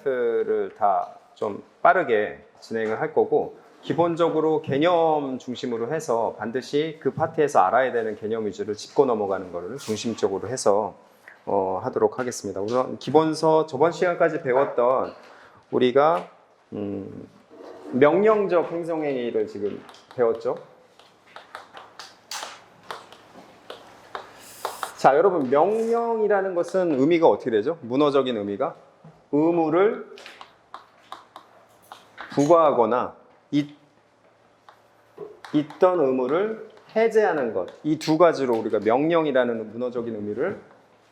파트를 다 좀 빠르게 진행을 할 거고, 기본적으로 개념 중심으로 해서 반드시 그 파트에서 알아야 되는 개념 위주를 짚고 넘어가는 거를 중심적으로 해서 하도록 하겠습니다. 우선 기본서 저번 시간까지 배웠던 우리가 명령적 행정행위를 지금 배웠죠. 자, 여러분, 명령이라는 것은 의미가 어떻게 되죠? 문어적인 의미가 의무를 부과하거나 있던 의무를 해제하는 것, 이 두 가지로 우리가 명령이라는 문어적인 의미를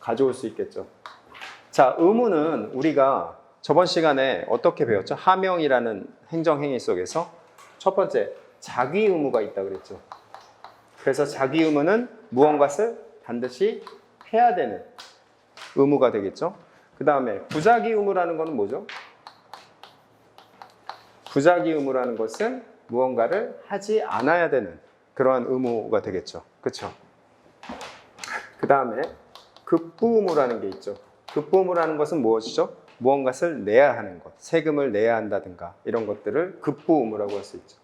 가져올 수 있겠죠. 자, 의무는 우리가 저번 시간에 어떻게 배웠죠? 하명이라는 행정행위 속에서 첫 번째, 자기 의무가 있다 그랬죠. 그래서 자기 의무는 무언가를 반드시 해야 되는 의무가 되겠죠. 그 다음에 부자기 의무라는 것은 뭐죠? 부자기 의무라는 것은 무언가를 하지 않아야 되는 그러한 의무가 되겠죠. 그렇죠? 그 다음에 급부 의무라는 게 있죠. 급부 의무라는 것은 무엇이죠? 무언가를 내야 하는 것, 세금을 내야 한다든가 이런 것들을 급부 의무라고 할 수 있죠.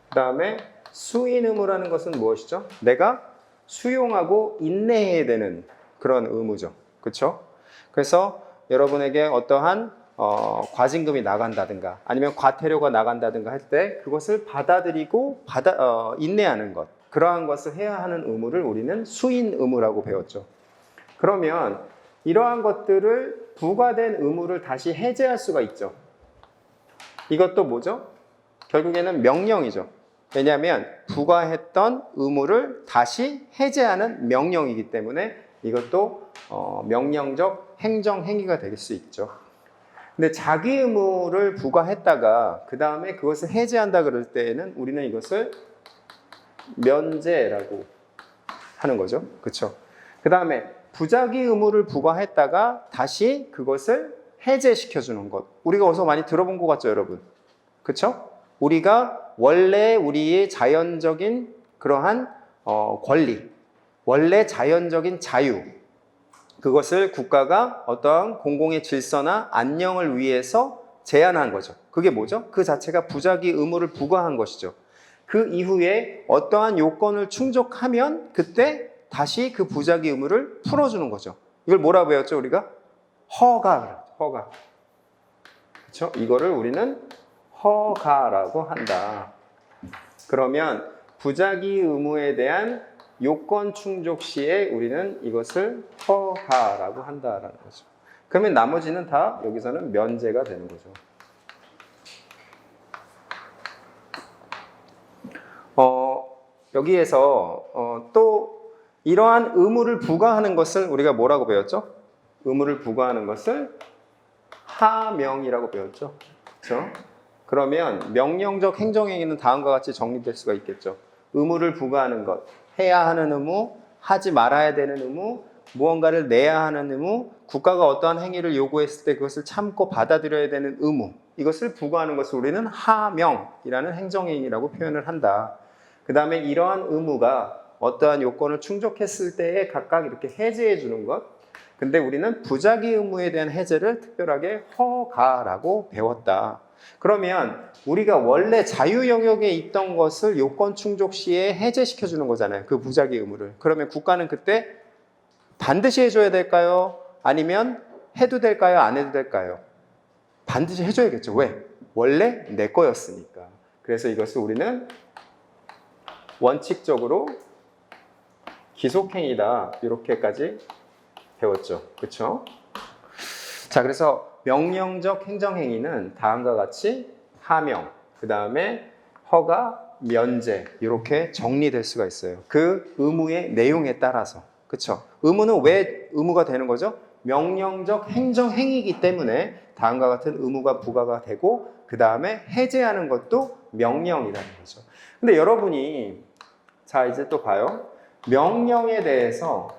그 다음에 수인 의무라는 것은 무엇이죠? 내가 수용하고 인내해야 되는 그런 의무죠. 그렇죠? 그래서 여러분에게 어떠한 과징금이 나간다든가 아니면 과태료가 나간다든가 할 때 그것을 받아들이고 인내하는 것, 그러한 것을 해야 하는 의무를 우리는 수인 의무라고 배웠죠. 그러면 이러한 것들을 부과된 의무를 다시 해제할 수가 있죠. 이것도 뭐죠? 결국에는 명령이죠. 왜냐하면 부과했던 의무를 다시 해제하는 명령이기 때문에 이것도 명령적 행정행위가 될 수 있죠. 근데 자기 의무를 부과했다가 그 다음에 그것을 해제한다 그럴 때에는 우리는 이것을 면제라고 하는 거죠. 그렇죠? 그 다음에 부자기 의무를 부과했다가 다시 그것을 해제시켜주는 것. 우리가 어디서 많이 들어본 것 같죠, 여러분? 그렇죠? 우리가 원래 우리의 자연적인 그러한 권리, 원래 자연적인 자유, 그것을 국가가 어떠한 공공의 질서나 안녕을 위해서 제한한 거죠. 그게 뭐죠? 그 자체가 부자기 의무를 부과한 것이죠. 그 이후에 어떠한 요건을 충족하면 그때 다시 그 부자기 의무를 풀어주는 거죠. 이걸 뭐라고 배웠죠, 우리가? 허가. 그렇죠? 이거를 우리는 허가라고 한다. 그러면 부자기 의무에 대한 요건 충족 시에 우리는 이것을 허가라고 한다라는 거죠. 그러면 나머지는 다 여기서는 면제가 되는 거죠. 여기에서 또 이러한 의무를 부과하는 것을 우리가 뭐라고 배웠죠? 의무를 부과하는 것을 하명이라고 배웠죠. 그렇죠? 그러면 명령적 행정행위는 다음과 같이 정리될 수가 있겠죠. 의무를 부과하는 것, 해야 하는 의무, 하지 말아야 되는 의무, 무언가를 내야 하는 의무, 국가가 어떠한 행위를 요구했을 때 그것을 참고 받아들여야 되는 의무, 이것을 부과하는 것을 우리는 하명이라는 행정행위라고 표현을 한다. 그 다음에 이러한 의무가 어떠한 요건을 충족했을 때에 각각 이렇게 해제해 주는 것. 근데 우리는 부자기 의무에 대한 해제를 특별하게 허가라고 배웠다. 그러면 우리가 원래 자유 영역에 있던 것을 요건 충족 시에 해제시켜 주는 거잖아요. 그 부자기 의무를. 그러면 국가는 그때 반드시 해줘야 될까요? 아니면 해도 될까요? 안 해도 될까요? 반드시 해줘야겠죠. 왜? 원래 내 거였으니까. 그래서 이것을 우리는 원칙적으로 기속행위다. 이렇게까지 배웠죠. 그렇죠? 자, 그래서 명령적 행정행위는 다음과 같이 하명, 그 다음에 허가, 면제 이렇게 정리될 수가 있어요. 그 의무의 내용에 따라서. 그렇죠? 의무는 왜 의무가 되는 거죠? 명령적 행정행위이기 때문에 다음과 같은 의무가 부과가 되고 그 다음에 해제하는 것도 명령이라는 거죠. 근데 여러분이 자 이제 또 봐요. 명령에 대해서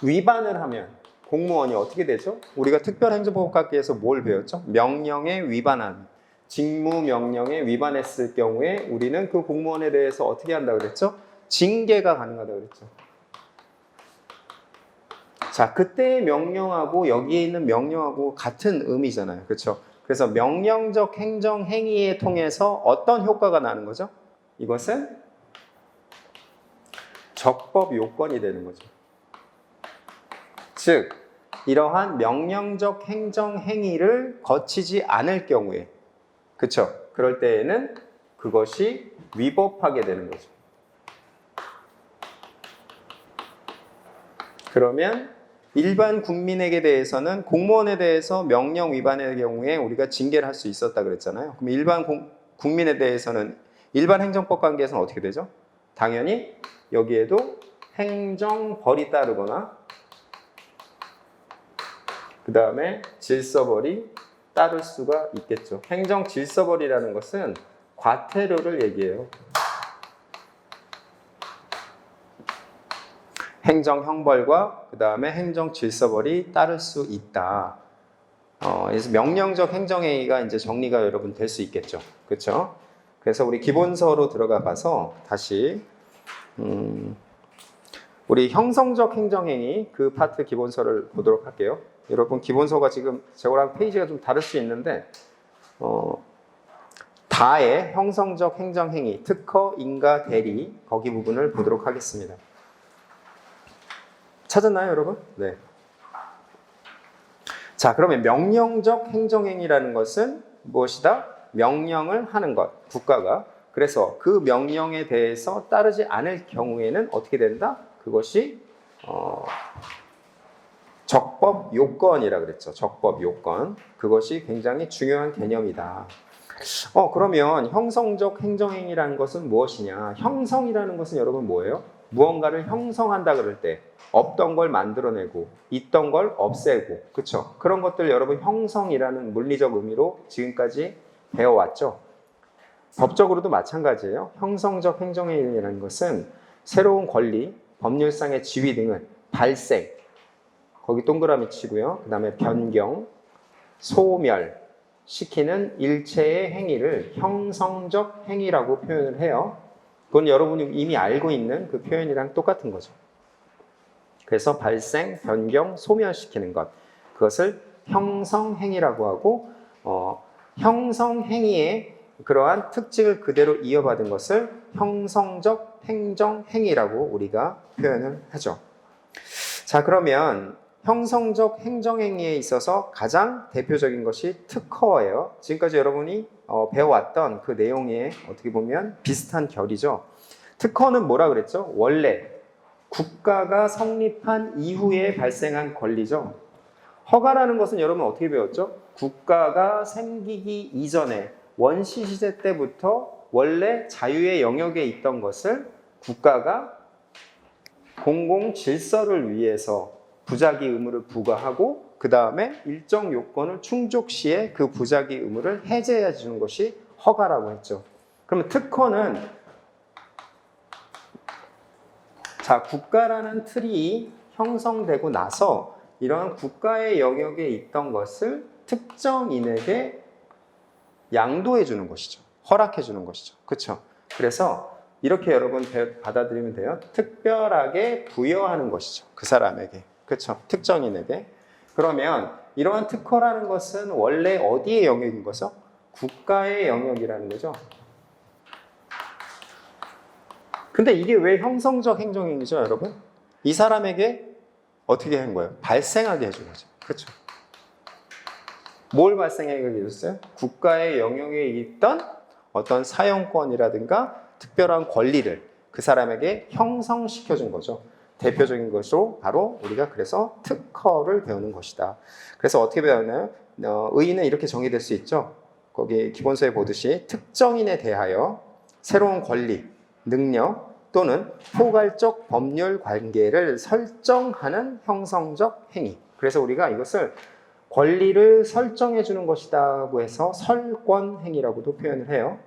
위반을 하면 공무원이 어떻게 되죠? 우리가 특별행정법학에서 뭘 배웠죠? 명령에 위반한, 직무명령에 위반했을 경우에 우리는 그 공무원에 대해서 어떻게 한다고 그랬죠? 징계가 가능하다고 그랬죠. 자, 그때의 명령하고 여기에 있는 명령하고 같은 의미잖아요. 그렇죠? 그래서 명령적 행정 행위에 통해서 어떤 효과가 나는 거죠? 이것은 적법 요건이 되는 거죠. 즉, 이러한 명령적 행정 행위를 거치지 않을 경우에, 그렇죠? 그럴 때에는 그것이 위법하게 되는 거죠. 그러면 일반 국민에게 대해서는 공무원에 대해서 명령 위반의 경우에 우리가 징계를 할 수 있었다 그랬잖아요. 그럼 일반 국민에 대해서는 일반 행정법 관계에서는 어떻게 되죠? 당연히 여기에도 행정벌이 따르거나 그 다음에 질서벌이 따를 수가 있겠죠. 행정질서벌이라는 것은 과태료를 얘기해요. 행정형벌과 그 다음에 행정질서벌이 따를 수 있다. 그래서 명령적 행정행위가 이제 정리가 여러분 될 수 있겠죠. 그렇죠? 그래서 우리 기본서로 들어가 봐서 다시 우리 형성적 행정행위 그 파트 기본서를 보도록 할게요. 여러분 기본서가 지금 저거랑 페이지가 좀 다를 수 있는데 다의 형성적 행정행위 특허, 인가, 대리 거기 부분을 보도록 하겠습니다. 찾았나요, 여러분? 네. 자, 그러면 명령적 행정행위라는 것은 무엇이다? 명령을 하는 것, 국가가. 그래서 그 명령에 대해서 따르지 않을 경우에는 어떻게 된다? 그것이 적법 요건이라 그랬죠. 적법 요건. 그것이 굉장히 중요한 개념이다. 그러면 형성적 행정행위라는 것은 무엇이냐? 형성이라는 것은 여러분 뭐예요? 무언가를 형성한다 그럴 때 없던 걸 만들어내고 있던 걸 없애고, 그렇죠? 그런 것들 여러분 형성이라는 물리적 의미로 지금까지 배워왔죠. 법적으로도 마찬가지예요. 형성적 행정행위라는 것은 새로운 권리, 법률상의 지위 등을 발생, 거기 동그라미 치고요. 그 다음에 변경, 소멸 시키는 일체의 행위를 형성적 행위라고 표현을 해요. 그건 여러분이 이미 알고 있는 그 표현이랑 똑같은 거죠. 그래서 발생, 변경, 소멸시키는 것, 그것을 형성행위라고 하고 형성행위의 그러한 특징을 그대로 이어받은 것을 형성적 행정행위라고 우리가 표현을 하죠. 자, 그러면 형성적 행정행위에 있어서 가장 대표적인 것이 특허예요. 지금까지 여러분이 배워왔던 그 내용에 어떻게 보면 비슷한 결이죠. 특허는 뭐라 그랬죠? 원래 국가가 성립한 이후에 발생한 권리죠. 허가라는 것은 여러분 어떻게 배웠죠? 국가가 생기기 이전에 원시 시대 때부터 원래 자유의 영역에 있던 것을 국가가 공공 질서를 위해서 부작위 의무를 부과하고 그 다음에 일정 요건을 충족 시에 그 부작위 의무를 해제해 주는 것이 허가라고 했죠. 그러면 특허는 자, 국가라는 틀이 형성되고 나서 이런 국가의 영역에 있던 것을 특정인에게 양도해 주는 것이죠. 허락해 주는 것이죠. 그렇죠? 그래서 이렇게 여러분 받아들이면 돼요. 특별하게 부여하는 것이죠. 그 사람에게. 그렇죠? 특정인에게. 그러면 이러한 특허라는 것은 원래 어디의 영역인 거죠? 국가의 영역이라는 거죠. 근데 이게 왜 형성적 행정행위죠, 여러분? 이 사람에게 어떻게 한 거예요? 발생하게 해준 거죠. 그렇죠? 뭘 발생하게 해줬어요? 국가의 영역에 있던 어떤 사용권이라든가 특별한 권리를 그 사람에게 형성시켜준 거죠. 대표적인 것으로 바로 우리가 그래서 특허를 배우는 것이다. 그래서 어떻게 배우나요? 의의는 이렇게 정의될 수 있죠. 거기 기본서에 보듯이 특정인에 대하여 새로운 권리, 능력 또는 포괄적 법률 관계를 설정하는 형성적 행위. 그래서 우리가 이것을 권리를 설정해 주는 것이라고 해서 설권 행위라고도 표현을 해요.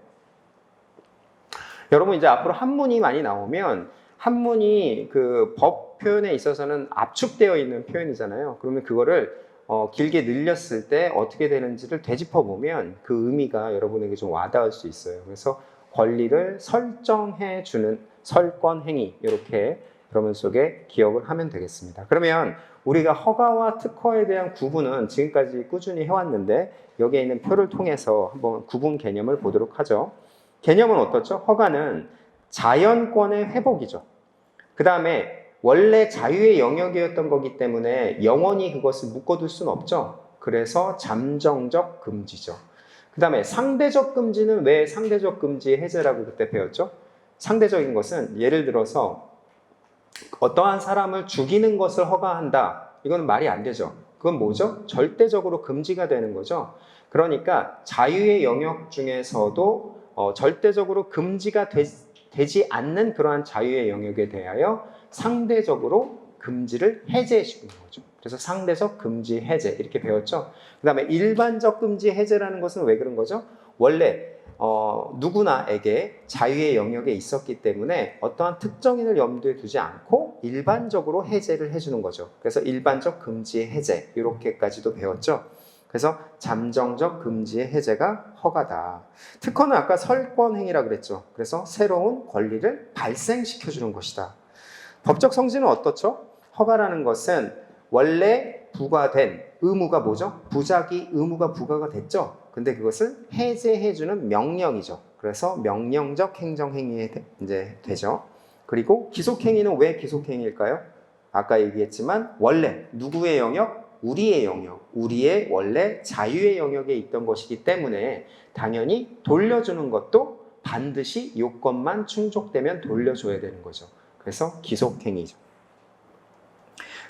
여러분 이제 앞으로 한문이 많이 나오면 한문이 그 법 표현에 있어서는 압축되어 있는 표현이잖아요. 그러면 그거를 길게 늘렸을 때 어떻게 되는지를 되짚어 보면 그 의미가 여러분에게 좀 와닿을 수 있어요. 그래서 권리를 설정해 주는 설권 행위 이렇게 그러면 속에 기억을 하면 되겠습니다. 그러면 우리가 허가와 특허에 대한 구분은 지금까지 꾸준히 해왔는데 여기에 있는 표를 통해서 한번 구분 개념을 보도록 하죠. 개념은 어떻죠? 허가는 자연권의 회복이죠. 그 다음에 원래 자유의 영역이었던 거기 때문에 영원히 그것을 묶어둘 수는 없죠. 그래서 잠정적 금지죠. 그 다음에 상대적 금지는 왜 상대적 금지 해제라고 그때 배웠죠? 상대적인 것은 예를 들어서 어떠한 사람을 죽이는 것을 허가한다. 이건 말이 안 되죠. 그건 뭐죠? 절대적으로 금지가 되는 거죠. 그러니까 자유의 영역 중에서도 절대적으로 금지가 되지 않는 그러한 자유의 영역에 대하여 상대적으로 금지를 해제해 주는 거죠. 그래서 상대적 금지 해제 이렇게 배웠죠. 그 다음에 일반적 금지 해제라는 것은 왜 그런 거죠? 원래 누구나에게 자유의 영역에 있었기 때문에 어떠한 특정인을 염두에 두지 않고 일반적으로 해제를 해주는 거죠. 그래서 일반적 금지 해제 이렇게까지도 배웠죠. 그래서 잠정적 금지의 해제가 허가다. 특허는 아까 설권행위라 그랬죠. 그래서 새로운 권리를 발생시켜주는 것이다. 법적 성질은 어떻죠? 허가라는 것은 원래 부과된 의무가 뭐죠? 부작위 의무가 부과가 됐죠. 근데 그것을 해제해주는 명령이죠. 그래서 명령적 행정행위에 이제 되죠. 그리고 기속행위는 왜 기속행위일까요? 아까 얘기했지만 원래 누구의 영역? 우리의 영역, 우리의 원래 자유의 영역에 있던 것이기 때문에 당연히 돌려주는 것도 반드시 요건만 충족되면 돌려줘야 되는 거죠. 그래서 기속행위죠.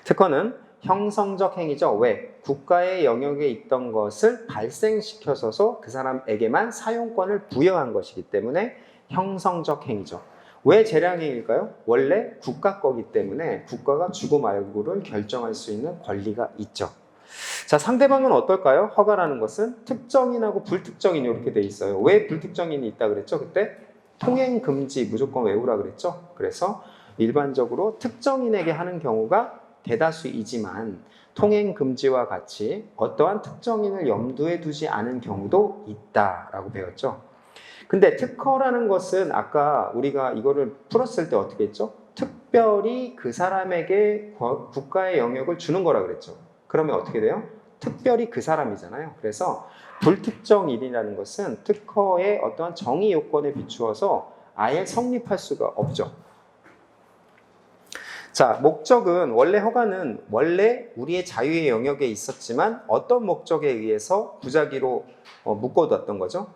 특허는 형성적 행위죠. 왜? 국가의 영역에 있던 것을 발생시켜서서 그 사람에게만 사용권을 부여한 것이기 때문에 형성적 행위죠. 왜 재량행위일까요? 원래 국가 거기 때문에 국가가 주고 말고를 결정할 수 있는 권리가 있죠. 자, 상대방은 어떨까요? 허가라는 것은 특정인하고 불특정인 이렇게 돼 있어요. 왜 불특정인이 있다 그랬죠? 그때 통행 금지 무조건 외우라 그랬죠? 그래서 일반적으로 특정인에게 하는 경우가 대다수이지만 통행 금지와 같이 어떠한 특정인을 염두에 두지 않은 경우도 있다라고 배웠죠. 근데 특허라는 것은 아까 우리가 이거를 풀었을 때 어떻게 했죠? 특별히 그 사람에게 국가의 영역을 주는 거라 그랬죠. 그러면 어떻게 돼요? 특별히 그 사람이잖아요. 그래서 불특정인이라는 것은 특허의 어떠한 정의 요건에 비추어서 아예 성립할 수가 없죠. 자, 목적은 원래 허가는 원래 우리의 자유의 영역에 있었지만 어떤 목적에 의해서 부작위로 묶어뒀던 거죠?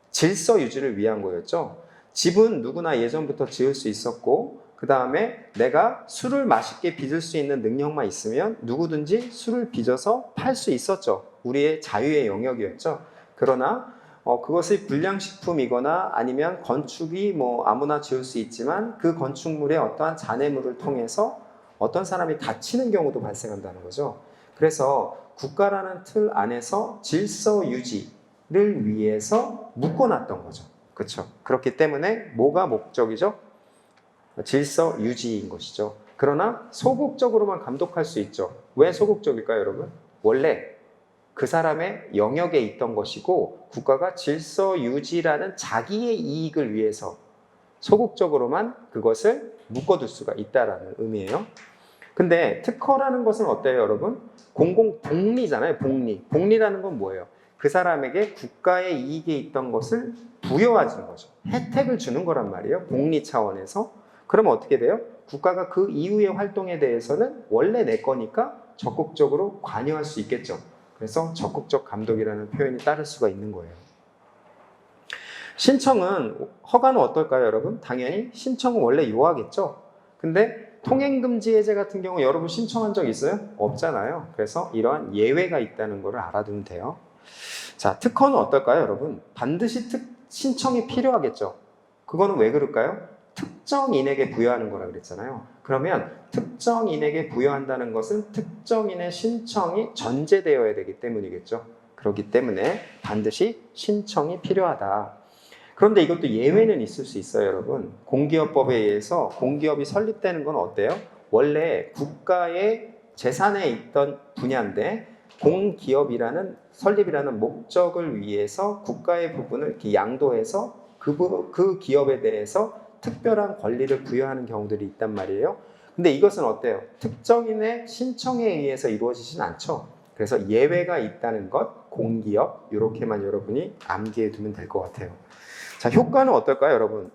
질서 유지를 위한 거였죠. 집은 누구나 예전부터 지을 수 있었고 그 다음에 내가 술을 맛있게 빚을 수 있는 능력만 있으면 누구든지 술을 빚어서 팔 수 있었죠. 우리의 자유의 영역이었죠. 그러나 그것이 불량식품이거나 아니면 건축이 뭐 아무나 지을 수 있지만 그 건축물에 어떠한 잔해물을 통해서 어떤 사람이 다치는 경우도 발생한다는 거죠. 그래서 국가라는 틀 안에서 질서 유지를 위해서 묶어놨던 거죠. 그렇죠. 그렇기 때문에 뭐가 목적이죠? 질서 유지인 것이죠. 그러나 소극적으로만 감독할 수 있죠. 왜 소극적일까요, 여러분? 원래 그 사람의 영역에 있던 것이고 국가가 질서 유지라는 자기의 이익을 위해서 소극적으로만 그것을 묶어둘 수가 있다라는 의미예요. 근데 특허라는 것은 어때요, 여러분? 복리잖아요, 복리. 복리라는 건 뭐예요? 그 사람에게 국가의 이익에 있던 것을 부여하는 거죠. 혜택을 주는 거란 말이에요, 복리 차원에서. 그러면 어떻게 돼요? 국가가 그 이후의 활동에 대해서는 원래 내 거니까 적극적으로 관여할 수 있겠죠. 그래서 적극적 감독이라는 표현이 따를 수가 있는 거예요. 신청은, 허가는 어떨까요, 여러분? 당연히 신청은 원래 요하겠죠. 근데 통행금지 해제 같은 경우 여러분 신청한 적 있어요? 없잖아요. 그래서 이러한 예외가 있다는 걸 알아두면 돼요. 자, 특허는 어떨까요, 여러분? 반드시 신청이 필요하겠죠. 그거는 왜 그럴까요? 특정인에게 부여하는 거라 그랬잖아요. 그러면 특정인에게 부여한다는 것은 특정인의 신청이 전제되어야 되기 때문이겠죠. 그렇기 때문에 반드시 신청이 필요하다. 그런데 이것도 예외는 있을 수 있어요, 여러분. 공기업법에 의해서 공기업이 설립되는 건 어때요? 원래 국가의 재산에 있던 분야인데 공기업이라는 설립이라는 목적을 위해서 국가의 부분을 이렇게 양도해서 그 기업에 대해서 특별한 권리를 부여하는 경우들이 있단 말이에요. 근데 이것은 어때요? 특정인의 신청에 의해서 이루어지진 않죠. 그래서 예외가 있다는 것, 공기업, 이렇게만 여러분이 암기해 두면 될 것 같아요. 자, 효과는 어떨까요, 여러분?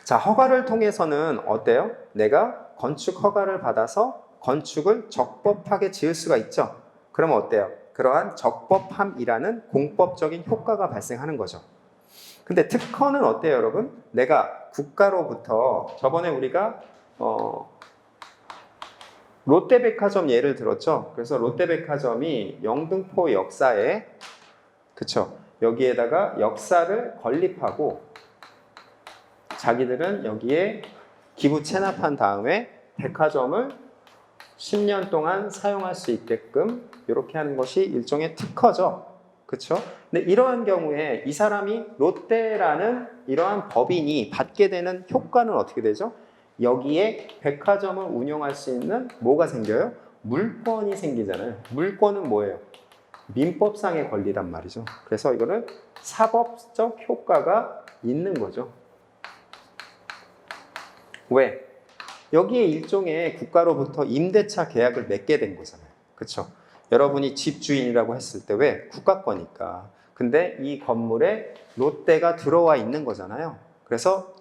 자, 허가를 통해서는 어때요? 내가 건축 허가를 받아서 건축을 적법하게 지을 수가 있죠. 그러면 어때요? 그러한 적법함이라는 공법적인 효과가 발생하는 거죠. 근데 특허는 어때요, 여러분? 내가 국가로부터 저번에 우리가 롯데백화점 예를 들었죠. 그래서 롯데백화점이 영등포 역사에 그쵸? 여기에다가 역사를 건립하고 자기들은 여기에 기부 체납한 다음에 백화점을 10년 동안 사용할 수 있게끔 이렇게 하는 것이 일종의 특허죠. 그렇죠? 근데 이러한 경우에 이 사람이 롯데라는 이러한 법인이 받게 되는 효과는 어떻게 되죠? 여기에 백화점을 운영할 수 있는 뭐가 생겨요? 물권이 생기잖아요. 물권은 뭐예요? 민법상의 권리란 말이죠. 그래서 이거는 사법적 효과가 있는 거죠. 왜? 여기에 일종의 국가로부터 임대차 계약을 맺게 된 거잖아요. 그렇죠? 여러분이 집주인이라고 했을 때 왜? 국가 거니까. 근데 이 건물에 롯데가 들어와 있는 거잖아요. 그래서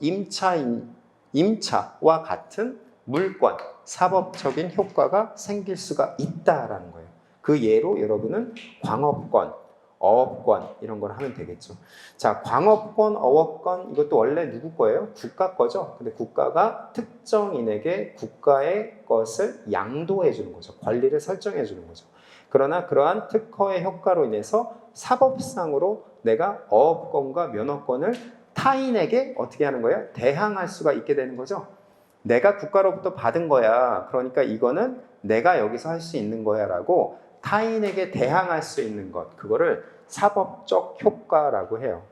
임차와 같은 물권, 사법적인 효과가 생길 수가 있다라는 거예요. 그 예로 여러분은 광업권, 어업권 이런 걸 하면 되겠죠. 자, 광업권, 어업권 이것도 원래 누구 거예요? 국가 거죠. 근데 국가가 특정인에게 국가의 것을 양도해 주는 거죠. 권리를 설정해 주는 거죠. 그러나 그러한 특허의 효과로 인해서 사법상으로 내가 어업권과 면허권을 타인에게 어떻게 하는 거예요? 대항할 수가 있게 되는 거죠. 내가 국가로부터 받은 거야. 그러니까 이거는 내가 여기서 할 수 있는 거야 라고 타인에게 대항할 수 있는 것, 그거를 사법적 효과라고 해요.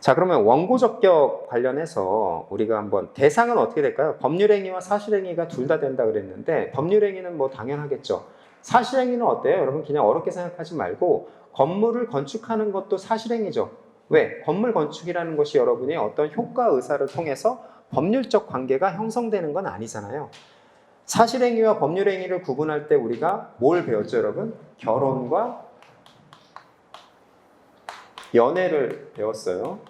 자, 그러면 원고적격 관련해서 우리가 한번 대상은 어떻게 될까요? 법률행위와 사실행위가 둘 다 된다 그랬는데 법률행위는 뭐 당연하겠죠. 사실행위는 어때요? 여러분 그냥 어렵게 생각하지 말고 건물을 건축하는 것도 사실행위죠. 왜? 건물 건축이라는 것이 여러분이 어떤 효과 의사를 통해서 법률적 관계가 형성되는 건 아니잖아요. 사실행위와 법률행위를 구분할 때 우리가 뭘 배웠죠, 여러분? 결혼과 연애를 배웠어요.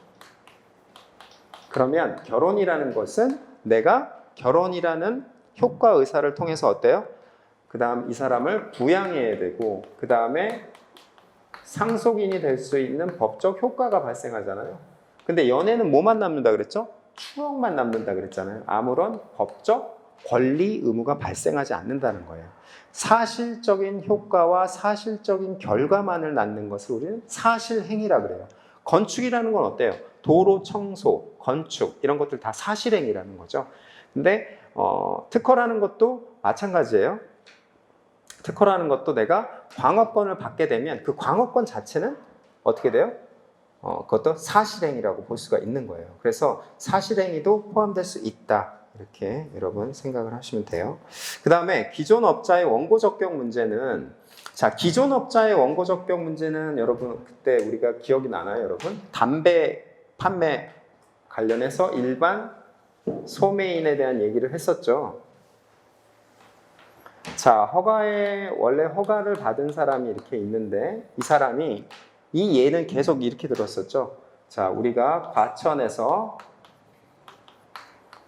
그러면 결혼이라는 것은 내가 결혼이라는 효과 의사를 통해서 어때요? 그 다음 이 사람을 부양해야 되고 그 다음에 상속인이 될 수 있는 법적 효과가 발생하잖아요. 근데 연애는 뭐만 남는다 그랬죠? 추억만 남는다 그랬잖아요. 아무런 법적 권리 의무가 발생하지 않는다는 거예요. 사실적인 효과와 사실적인 결과만을 낳는 것을 우리는 사실행위라 그래요. 건축이라는 건 어때요? 도로 청소, 건축 이런 것들 다 사실행위라는 거죠. 근데 특허라는 것도 마찬가지예요. 특허라는 것도 내가 광업권을 받게 되면 그 광업권 자체는 어떻게 돼요? 그것도 사실행위라고 볼 수가 있는 거예요. 그래서 사실행위도 포함될 수 있다. 이렇게 여러분 생각을 하시면 돼요. 그 다음에 기존 업자의 원고 적격 문제는 자, 기존 업자의 원고 적격 문제는 여러분 그때 우리가 기억이 나나요, 여러분? 담배 판매 관련해서 일반 소매인에 대한 얘기를 했었죠. 자, 원래 허가를 받은 사람이 이렇게 있는데 이 사람이 이 예는 계속 이렇게 들었었죠. 자, 우리가 과천에서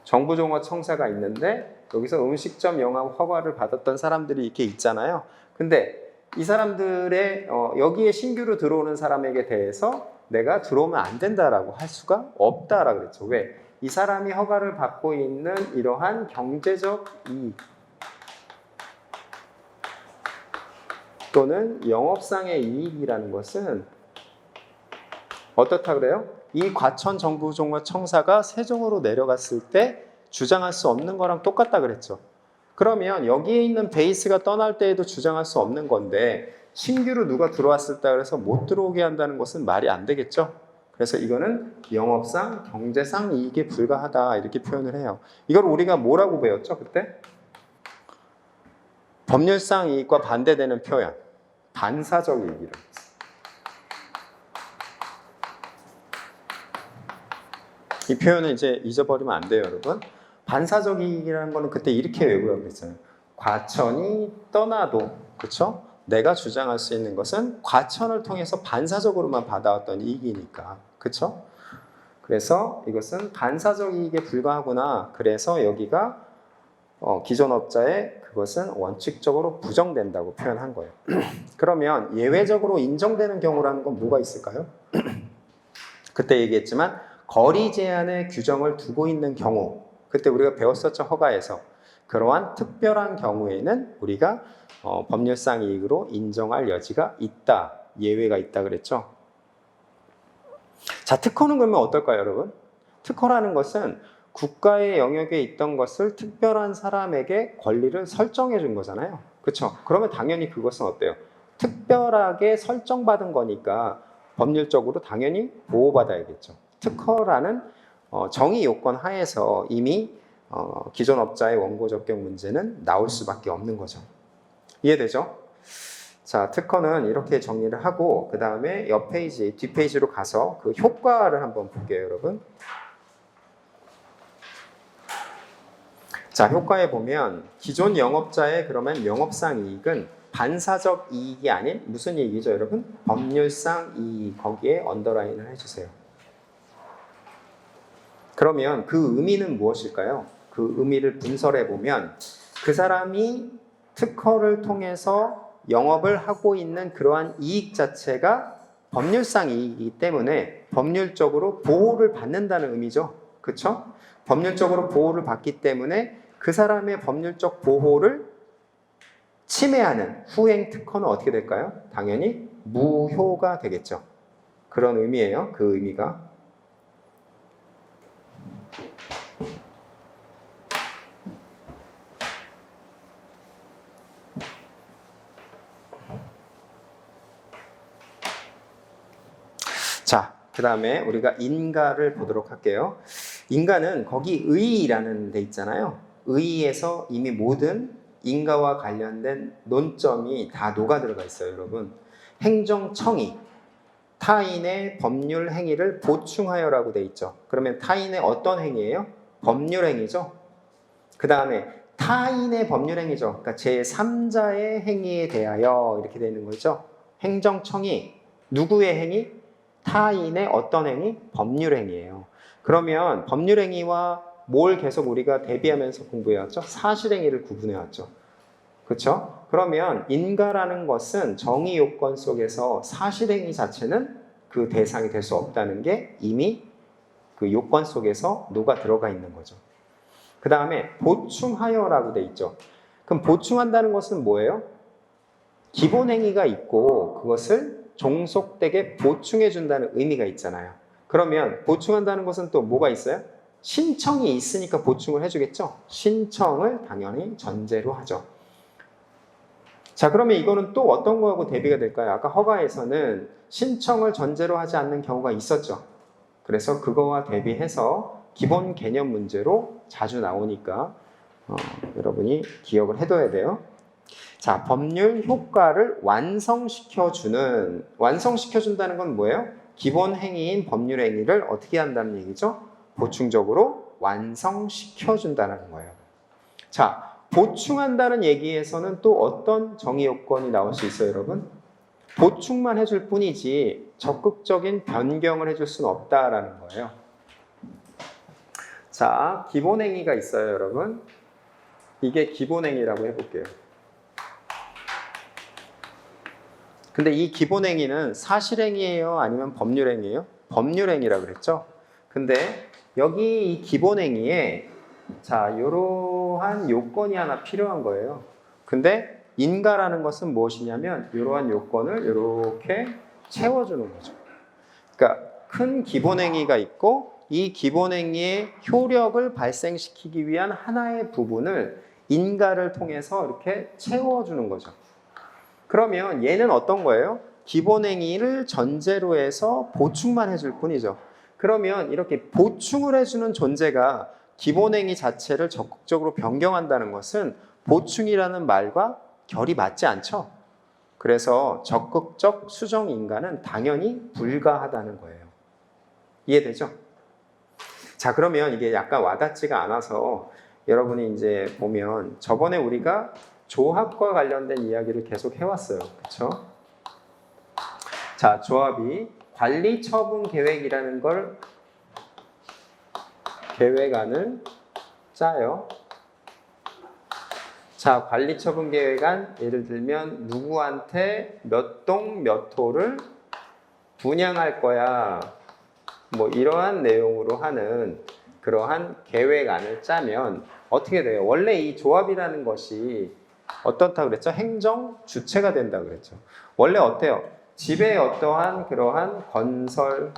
정부종합청사가 있는데 여기서 음식점 영업 허가를 받았던 사람들이 이렇게 있잖아요. 근데 이 사람들의 여기에 신규로 들어오는 사람에게 대해서 내가 들어오면 안 된다라고 할 수가 없다라고 그랬죠. 왜? 이 사람이 허가를 받고 있는 이러한 경제적 이익 또는 영업상의 이익이라는 것은 어떻다 그래요? 이 과천 정부종합청사가 세종으로 내려갔을 때 주장할 수 없는 거랑 똑같다 그랬죠. 그러면 여기에 있는 베이스가 떠날 때에도 주장할 수 없는 건데 신규로 누가 들어왔을 때 그래서 못 들어오게 한다는 것은 말이 안 되겠죠. 그래서 이거는 영업상, 경제상 이익에 불과하다 이렇게 표현을 해요. 이걸 우리가 뭐라고 배웠죠 그때? 법률상 이익과 반대되는 표현, 반사적 이익이라고 했어요. 이 표현은 이제 잊어버리면 안 돼요, 여러분. 반사적 이익이라는 거는 그때 이렇게 외우라고 그랬잖아요. 과천이 떠나도, 그렇죠? 내가 주장할 수 있는 것은 과천을 통해서 반사적으로만 받아왔던 이익이니까, 그렇죠? 그래서 이것은 반사적 이익에 불과하구나. 그래서 여기가 기존업자의 그것은 원칙적으로 부정된다고 표현한 거예요. 그러면 예외적으로 인정되는 경우라는 건 뭐가 있을까요? 그때 얘기했지만 거리 제한의 규정을 두고 있는 경우, 그때 우리가 배웠었죠, 허가에서. 그러한 특별한 경우에는 우리가 법률상 이익으로 인정할 여지가 있다, 예외가 있다 그랬죠. 자, 특허는 그러면 어떨까요, 여러분? 특허라는 것은 국가의 영역에 있던 것을 특별한 사람에게 권리를 설정해 준 거잖아요. 그렇죠? 그러면 당연히 그것은 어때요? 특별하게 설정받은 거니까 법률적으로 당연히 보호받아야겠죠. 특허라는 정의 요건 하에서 이미 기존 업자의 원고 적격 문제는 나올 수밖에 없는 거죠. 이해되죠? 자, 특허는 이렇게 정리를 하고 그 다음에 옆 페이지, 뒷 페이지로 가서 그 효과를 한번 볼게요, 여러분. 자, 효과에 보면 기존 영업자의 그러면 영업상 이익은 반사적 이익이 아닌 무슨 이익이죠, 여러분? 법률상 이익, 거기에 언더라인을 해주세요. 그러면 그 의미는 무엇일까요? 그 의미를 분설해 보면 그 사람이 특허를 통해서 영업을 하고 있는 그러한 이익 자체가 법률상 이익이기 때문에 법률적으로 보호를 받는다는 의미죠. 그렇죠? 법률적으로 보호를 받기 때문에 그 사람의 법률적 보호를 침해하는 후행 특허는 어떻게 될까요? 당연히 무효가 되겠죠. 그런 의미예요. 그 의미가. 자, 그 다음에 우리가 인가를 보도록 할게요. 인가는 거기 의의라는 데 있잖아요. 의의에서 이미 모든 인가와 관련된 논점이 다 녹아 들어가 있어요, 여러분. 행정청이 타인의 법률 행위를 보충하여라고 돼 있죠. 그러면 타인의 어떤 행위예요? 법률 행위죠. 그 다음에 타인의 법률 행위죠. 그러니까 제3자의 행위에 대하여 이렇게 되는 거죠. 행정청이 누구의 행위? 타인의 어떤 행위? 법률 행위예요. 그러면 법률 행위와 뭘 계속 우리가 대비하면서 공부해왔죠? 사실 행위를 구분해왔죠. 그렇죠? 그러면 인가라는 것은 정의 요건 속에서 사실 행위 자체는 그 대상이 될 수 없다는 게 이미 그 요건 속에서 녹아 들어가 있는 거죠. 그 다음에 보충하여라고 돼 있죠. 그럼 보충한다는 것은 뭐예요? 기본 행위가 있고 그것을 종속되게 보충해 준다는 의미가 있잖아요. 그러면 보충한다는 것은 또 뭐가 있어요? 신청이 있으니까 보충을 해주겠죠. 신청을 당연히 전제로 하죠. 자, 그러면 이거는 또 어떤 거하고 대비가 될까요? 아까 허가에서는 신청을 전제로 하지 않는 경우가 있었죠. 그래서 그거와 대비해서 기본 개념 문제로 자주 나오니까 여러분이 기억을 해둬야 돼요. 자, 법률 효과를 완성시켜준다는 건 뭐예요? 기본 행위인 법률 행위를 어떻게 한다는 얘기죠? 보충적으로 완성시켜준다는 거예요. 자, 보충한다는 얘기에서는 또 어떤 정의 요건이 나올 수 있어요, 여러분? 보충만 해줄 뿐이지 적극적인 변경을 해줄 수는 없다라는 거예요. 자, 기본 행위가 있어요, 여러분. 이게 기본 행위라고 해볼게요. 근데 이 기본 행위는 사실 행위예요? 아니면 법률 행위예요? 법률 행위라고 그랬죠? 근데 여기 이 기본 행위에 자, 이러한 요건이 하나 필요한 거예요. 근데 인가라는 것은 무엇이냐면 이러한 요건을 이렇게 채워주는 거죠. 그러니까 큰 기본 행위가 있고 이 기본 행위의 효력을 발생시키기 위한 하나의 부분을 인가를 통해서 이렇게 채워주는 거죠. 그러면 얘는 어떤 거예요? 기본 행위를 전제로 해서 보충만 해줄 뿐이죠. 그러면 이렇게 보충을 해주는 존재가 기본 행위 자체를 적극적으로 변경한다는 것은 보충이라는 말과 결이 맞지 않죠. 그래서 적극적 수정 인가는 당연히 불가하다는 거예요. 이해되죠? 자, 그러면 이게 약간 와닿지가 않아서 여러분이 이제 보면 저번에 우리가 조합과 관련된 이야기를 계속 해왔어요. 그렇죠? 자, 조합이 관리 처분 계획이라는 걸 계획안을 짜요. 자, 관리 처분 계획안 예를 들면 누구한테 몇 동 몇 호를 분양할 거야. 뭐 이러한 내용으로 하는 그러한 계획안을 짜면 어떻게 돼요? 원래 이 조합이라는 것이 어떻다 그랬죠? 행정 주체가 된다 그랬죠. 원래 어때요? 집에 어떠한 그러한 건설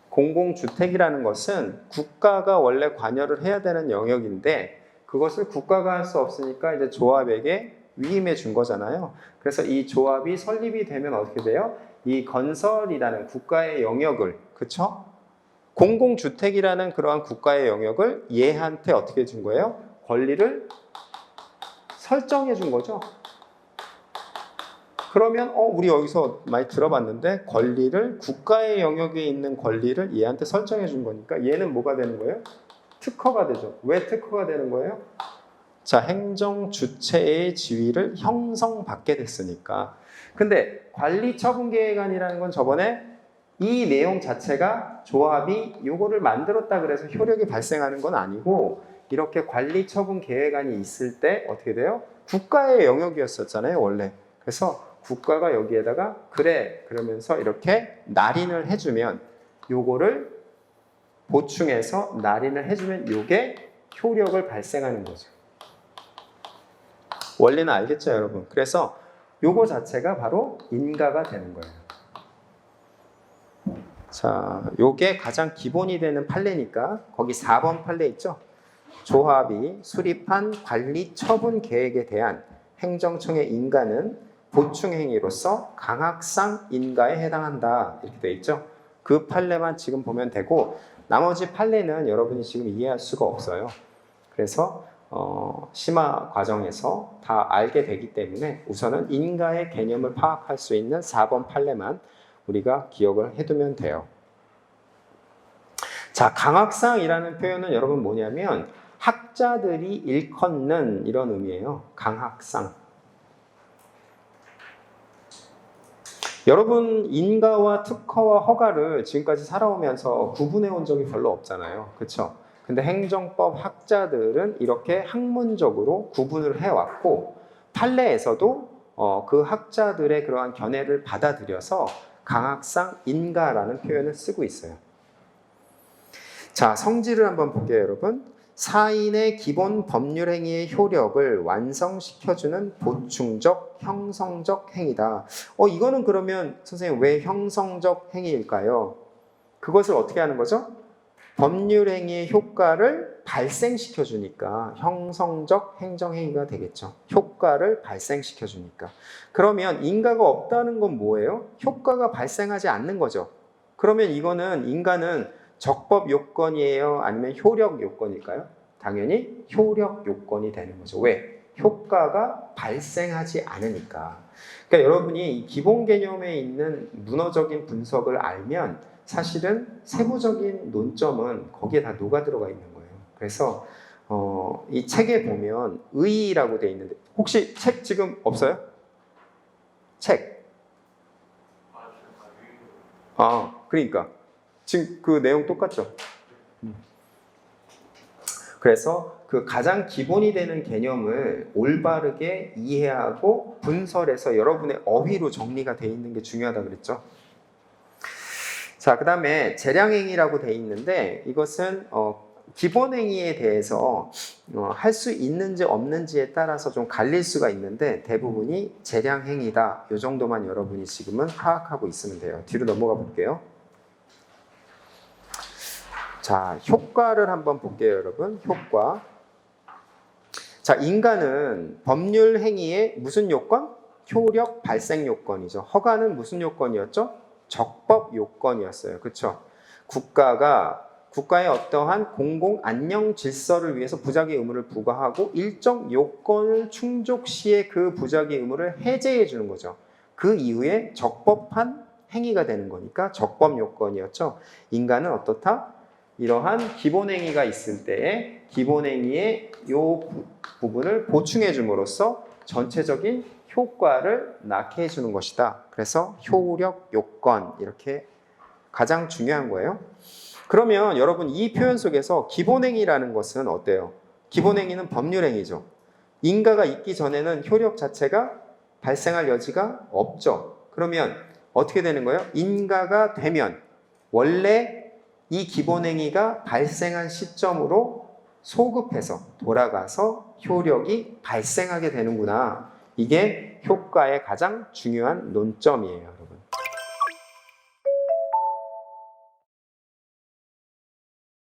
공공주택이라는 것은 국가가 원래 관여를 해야 되는 영역인데 그것을 국가가 할 수 없으니까 이제 조합에게 위임해 준 거잖아요. 그래서 이 조합이 설립이 되면 어떻게 돼요? 이 건설이라는 국가의 영역을, 그쵸? 공공주택이라는 그러한 국가의 영역을 얘한테 어떻게 준 거예요? 권리를 설정해 준 거죠. 그러면 우리 여기서 많이 들어봤는데 권리를 국가의 영역에 있는 권리를 얘한테 설정해 준 거니까 얘는 뭐가 되는 거예요? 특허가 되죠. 왜 특허가 되는 거예요? 자, 행정 주체의 지위를 형성받게 됐으니까. 근데 관리처분계획안이라는 건 저번에 이 내용 자체가 조합이 요거를 만들었다 그래서 효력이 발생하는 건 아니고 이렇게 관리처분계획안이 있을 때 어떻게 돼요? 국가의 영역이었었잖아요, 원래. 그래서 국가가 여기에다가 그래 그러면서 이렇게 날인을 해주면 요거를 보충해서 날인을 해주면 요게 효력을 발생하는 거죠. 원리는 알겠죠, 여러분? 그래서 요거 자체가 바로 인가가 되는 거예요. 자, 요게 가장 기본이 되는 판례니까 거기 4번 판례 있죠? 조합이 수립한 관리 처분 계획에 대한 행정청의 인가는 보충 행위로서 강학상 인가에 해당한다. 이렇게 돼 있죠? 그 판례만 지금 보면 되고 나머지 판례는 여러분이 지금 이해할 수가 없어요. 그래서 심화 과정에서 다 알게 되기 때문에 우선은 인가의 개념을 파악할 수 있는 4번 판례만 우리가 기억을 해두면 돼요. 자, 강학상이라는 표현은 여러분 뭐냐면 학자들이 일컫는 이런 의미예요. 강학상. 여러분 인가와 특허와 허가를 지금까지 살아오면서 구분해 온 적이 별로 없잖아요. 그렇죠? 근데 행정법 학자들은 이렇게 학문적으로 구분을 해왔고 판례에서도 그 학자들의 그러한 견해를 받아들여서 강학상 인가라는 표현을 쓰고 있어요. 자, 성질을 한번 볼게요, 여러분. 사인의 기본 법률 행위의 효력을 완성시켜주는 보충적, 형성적 행위다. 이거는 그러면 선생님 왜 형성적 행위일까요? 그것을 어떻게 하는 거죠? 법률 행위의 효과를 발생시켜주니까 형성적 행정행위가 되겠죠. 효과를 발생시켜주니까. 그러면 인가가 없다는 건 뭐예요? 효과가 발생하지 않는 거죠. 그러면 이거는 인가는 적법 요건이에요? 아니면 효력 요건일까요? 당연히 효력 요건이 되는 거죠. 왜? 효과가 발생하지 않으니까. 그러니까 여러분이 이 기본 개념에 있는 문어적인 분석을 알면 사실은 세부적인 논점은 거기에 다 녹아 들어가 있는 거예요. 그래서 이 책에 보면 의의라고 돼 있는데 혹시 책 지금 없어요? 책. 그러니까 지금 그 내용 똑같죠? 그래서 그 가장 기본이 되는 개념을 올바르게 이해하고 분설해서 여러분의 어휘로 정리가 돼 있는 게 중요하다고 그랬죠? 자, 그 다음에 재량행위라고 돼 있는데 이것은 기본행위에 대해서 할 수 있는지 없는지에 따라서 좀 갈릴 수가 있는데 대부분이 재량행위다. 이 정도만 여러분이 지금은 파악하고 있으면 돼요. 뒤로 넘어가 볼게요. 자, 효과를 한번 볼게요, 여러분. 효과. 자, 인가는 법률 행위의 무슨 요건? 효력 발생 요건이죠. 허가는 무슨 요건이었죠? 적법 요건이었어요. 그렇죠? 국가의 어떠한 공공 안녕 질서를 위해서 부작위 의무를 부과하고 일정 요건을 충족 시에 그 부작위 의무를 해제해 주는 거죠. 그 이후에 적법한 행위가 되는 거니까 적법 요건이었죠. 인가는 어떻다? 이러한 기본행위가 있을 때에 기본행위의 요 부분을 보충해 줌으로써 전체적인 효과를 낳게 해주는 것이다. 그래서 효력 요건 이렇게 가장 중요한 거예요. 그러면 여러분 이 표현 속에서 기본행위라는 것은 어때요? 기본행위는 법률행위죠. 인가가 있기 전에는 효력 자체가 발생할 여지가 없죠. 그러면 어떻게 되는 거예요? 인가가 되면 원래 이 기본행위가 발생한 시점으로 소급해서 돌아가서 효력이 발생하게 되는구나. 이게 효과의 가장 중요한 논점이에요, 여러분.